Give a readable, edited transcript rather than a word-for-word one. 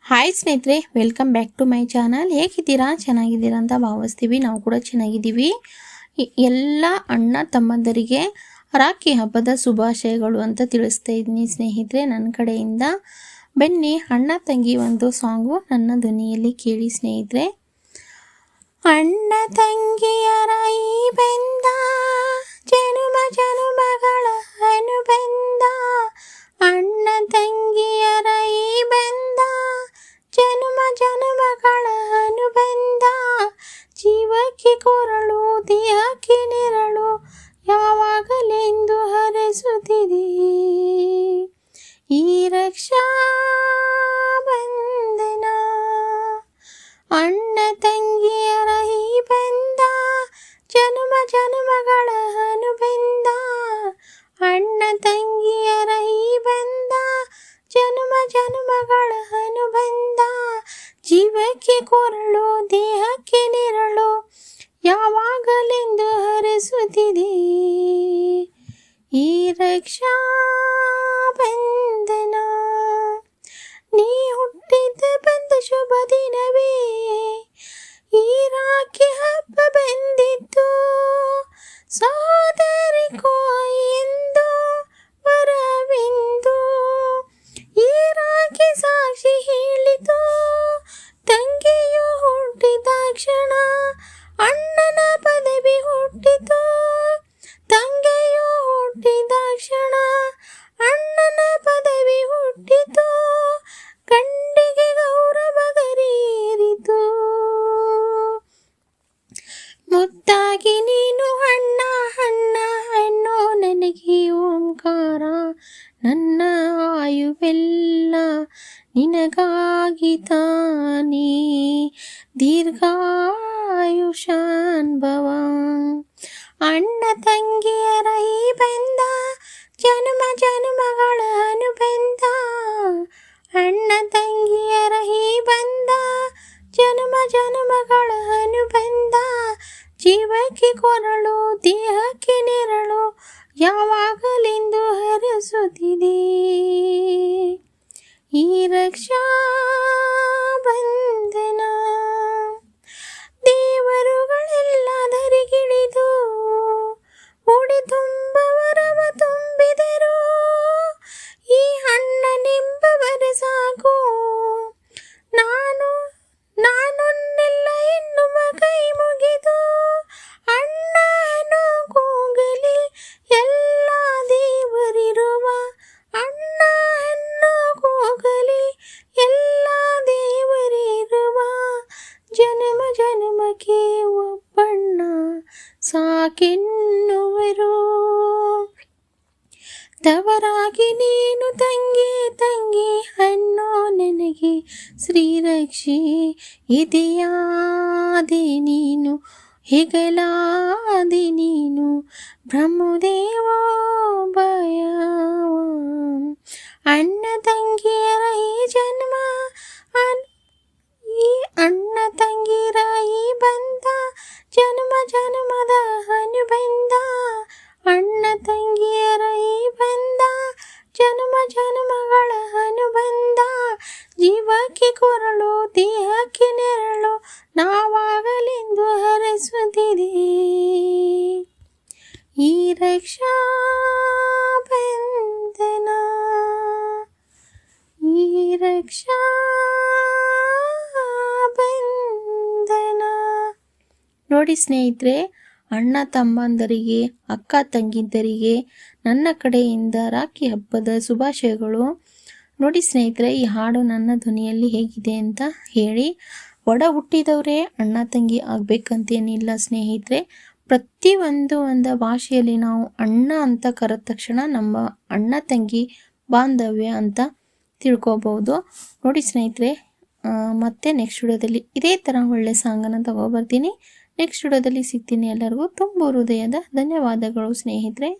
Hi ಸ್ನೇಹಿತರೆ, welcome back to my channel. ಹೇಗಿದ್ದೀರಾ? ಚೆನ್ನಾಗಿದ್ದೀರಾ ಅಂತ ಭಾವಿಸ್ತೀವಿ. ನಾವು ಕೂಡ ಚೆನ್ನಾಗಿದ್ದೀವಿ. ಎಲ್ಲ ಅಣ್ಣ ತಮ್ಮಂದರಿಗೆ ರಾಖಿ ಹಬ್ಬದ ಶುಭಾಶಯಗಳು ಅಂತ ತಿಳಿಸ್ತಾ ಇದ್ದೀನಿ ಸ್ನೇಹಿತರೆ ನನ್ನ ಕಡೆಯಿಂದ. ಬನ್ನಿ ಅಣ್ಣ ತಂಗಿ ಒಂದು ಸಾಂಗು ನನ್ನ ಧ್ವನಿಯಲ್ಲಿ ಕೇಳಿ ಸ್ನೇಹಿತರೆ. ಅಣ್ಣ ತಂಗಿಯರ ಈ ಬಂದ ಜನುಮ ಜನುಮಗಳ ಅನುಬಂಧ, ಅಣ್ಣ ತಂಗಿಯರ ಈ ಬಂದ ಜನುಮ ಜನುಮಗಳ ಅನುಬಂಧ, ಜೀವಕ್ಕೆ ಕೊರಳು ದೇಹಕ್ಕೆ ನೆರಳು ಯಾವಾಗಲೆಂದು ಹರಸುತ್ತಿದೆ ಈ ರಕ್ಷಾ ಬಂಧನ. ಅಣ್ಣ ತಂಗಿಯರ ಈ ಬಂಧ ಜನುಮ ಜನುಮಗಳ ಅನುಬಂಧ, ಅಣ್ಣ ತಂಗಿಯರ ಈ ಬಂಧ ಜನುಮ ಜನುಮಗಳ ಅನುಬಂಧ, ಜೀವಕ್ಕೆ ಕೊರಳು ದೇಹಕ್ಕೆ ನೆರಳು ಯಾವಾಗಲೆಂದು ಹರಸುತ್ತಿದೆ ಈ ರಕ್ಷಾ ಬಂಧನ. ನೀ ಹುಟ್ಟಿದ ಬಂದ ಶುಭ ದಿನವೇ ಈ ರಾಖಿ ಹಬ್ಬ ಬಂದಿದ್ದು, ಸೋದರಿ ಎಂದು ವರವೆಂದು ಈ ರಾಖಿ ಸಾಕ್ಷಿ ಹೇಳಿತು. ತಂಗಿಯು ಹುಟ್ಟಿದ ಕ್ಷಣ ಅಣ್ಣನ ಪದವಿ ಹುಟ್ಟಿತು, ತಂಗಿಯು ಹುಟ್ಟಿದ ಕ್ಷಣ ಅಣ್ಣನ ಪದವಿ ಹುಟ್ಟಿತು, ಗಂಡಿಗೆ ಗೌರವ ಗರಿಯಿರಿತು. ಮುದ್ದಾಗಿ ನೀನು ಅಣ್ಣ ಅಣ್ಣ ಅನ್ನೋ ನನಗೆ ಓಂಕಾರ, ನನ್ನ ಆಯುವೆಲ್ಲ ನಿನಗಾಗಿ ತಾನೇ, ದೀರ್ಘಾಯುಷಾನ್ ಭವ. ಅಣ್ಣ ತಂಗಿಯರ ಈ ಬಂಧ ಜನುಮ ಜನುಮಗಳ ಅನುಬಂಧ, ಅಣ್ಣ ತಂಗಿಯರ ಈ ಬಂಧ ಜನುಮ ಜನುಮಗಳ ಅನುಬಂಧ, ಜೀವಕ್ಕೆ ಕೊರಳು ದೇಹಕ್ಕೆ ನೆರಳು ಯಾವಾಗಲೆಂದು ಹರಸುತ್ತಿದೆ ಈ ರಕ್ಷಾ ಬಂಧನ. ದೇವರುಗಳೆಲ್ಲ ಧರಿಗಿಳಿದು ಉಡಿ ತುಂಬ ವರವ ತುಂಬಿದರು, ಈ ಅಣ್ಣನೆಂಬವರ ಸಾಕು. ನಾನೊನ್ನೆಲ್ಲ ಎನ್ನುವ ಕೈ ಮುಗಿದು ಅಣ್ಣ ಅನ್ನೋ ಕೂಗಲಿ ಎಲ್ಲ ದೇವರಿರುವ, ಅಣ್ಣ ಅನ್ನೋ ಕೂಗಲಿ ಎಲ್ಲ ದೇವರಿರುವ, ಜನ್ಮ ಜನ್ಮಕ್ಕೆ ಒಬ್ಬಣ್ಣ ಸಾಕೆನ್ನುವರು. ತವರಾಗಿ ನೀನು ತಂಗಿ ತಂಗಿ ಅನ್ನೋ ನನಗೆ ಶ್ರೀರಕ್ಷೆ, ಇದೆಯಾದೆ ನೀನು ಹೆಗಲಾದೆ ನೀನು ಬ್ರಹ್ಮದೇವೋ ಭಯ. ಅಣ್ಣ ತಂಗಿಯರ ಈ ಜನ್ಮ ಈ ಅಣ್ಣ ತಂಗಿಯರ ಈ ಬಂಧ ಜನ್ಮ ಜನ್ಮದ ಅನುಬಂಧ, ಅಣ್ಣ ತಂಗಿಯರ ಈ ಬಂಧ ಜನ್ಮ ಜನ್ಮಗಳ ಅನುಬಂಧ, ಜೀವಕ್ಕೆ ಕೊರಳು ದೇಹಕ್ಕೆ ನೆರಳು ನಾವಾಗಲೆಂದು ಹರಸುತ್ತಿದೆ ಈ ರಕ್ಷಾ ಬಂಧನ, ಈ ರಕ್ಷಾ ಬಂಧನ. ನೋಡಿ ಸ್ನೇಹಿತರೆ, ಅಣ್ಣ ತಮ್ಮಂದರಿಗೆ ಅಕ್ಕ ತಂಗಿದ್ದರಿಗೆ ನನ್ನ ಕಡೆಯಿಂದ ರಾಖಿ ಹಬ್ಬದ ಶುಭಾಶಯಗಳು. ನೋಡಿ ಸ್ನೇಹಿತರೆ, ಈ ಹಾಡು ನನ್ನ ಧ್ವನಿಯಲ್ಲಿ ಹೇಗಿದೆ ಅಂತ ಹೇಳಿ. ಒಡ ಹುಟ್ಟಿದವರೇ ಅಣ್ಣ ತಂಗಿ ಆಗ್ಬೇಕಂತೇನಿಲ್ಲ ಸ್ನೇಹಿತರೆ. ಪ್ರತಿಯೊಂದು ಭಾಷೆಯಲ್ಲಿ ನಾವು ಅಣ್ಣ ಅಂತ ಕರೆದ ತಕ್ಷಣ ನಮ್ಮ ಅಣ್ಣ ತಂಗಿ ಬಾಂಧವ್ಯ ಅಂತ ತಿಳ್ಕೊಬಹುದು. ನೋಡಿ ಸ್ನೇಹಿತರೆ, ಮತ್ತೆ ನೆಕ್ಸ್ಟ್ ವಿಡಿಯೋದಲ್ಲಿ ಇದೇ ಥರ ಒಳ್ಳೆ ಸಾಂಗನ್ನು ತಗೊಬರ್ತೀನಿ. ನೆಕ್ಸ್ಟ್ ವಿಡಿಯೋದಲ್ಲಿ ಸಿಗ್ತೀನಿ. ಎಲ್ಲರಿಗೂ ತುಂಬ ಹೃದಯದ ಧನ್ಯವಾದಗಳು ಸ್ನೇಹಿತರೆ.